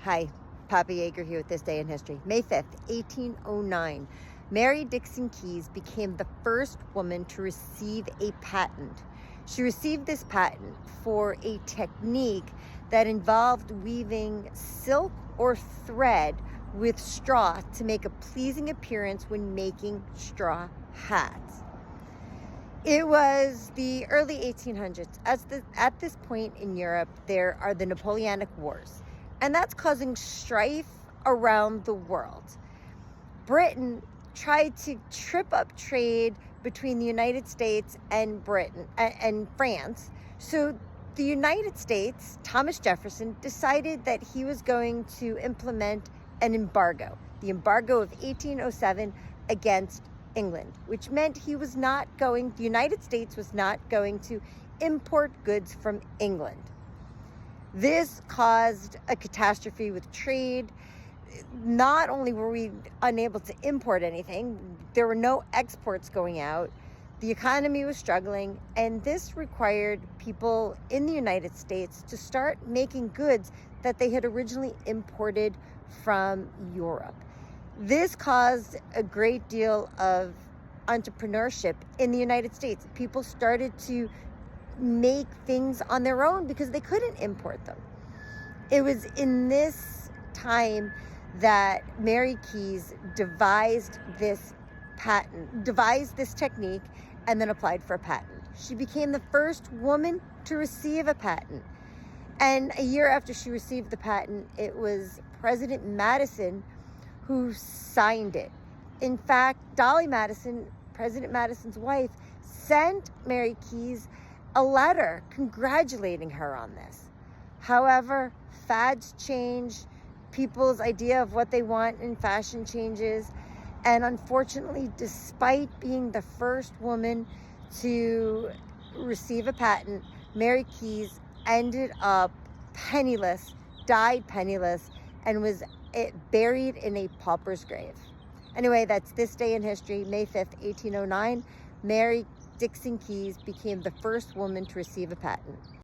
Hi, Papa Yeager here with This Day in History. May 5th, 1809, Mary Dixon Keys became the first woman to receive a patent. She received this patent for a technique that involved weaving silk or thread with straw to make a pleasing appearance when making straw hats. It was the early 1800s. At this point in Europe, there are the Napoleonic Wars, and that's causing strife around the world. Britain tried to trip up trade between the United States and Britain and France. So the United States, Thomas Jefferson, decided that he was going to implement an embargo, the embargo of 1807 against England, which meant the United States was not going to import goods from England. This caused a catastrophe with trade. Not only were we unable to import anything, there were no exports going out. The economy was struggling, and this required people in the United States to start making goods that they had originally imported from Europe. This caused a great deal of entrepreneurship in the United States. People started to make things on their own because they couldn't import them. It was in this time that Mary Keys devised this technique, and then applied for a patent. She became the first woman to receive a patent. And a year after she received the patent, it was President Madison who signed it. In fact, Dolly Madison, President Madison's wife, sent Mary Keys a letter congratulating her on this. However, fads change, people's idea of what they want in fashion changes, and unfortunately, despite being the first woman to receive a patent, Mary Keys ended up penniless, died penniless, and was buried in a pauper's grave. Anyway, that's This Day in History, May 5th, 1809. Mary Dixon Keys became the first woman to receive a patent.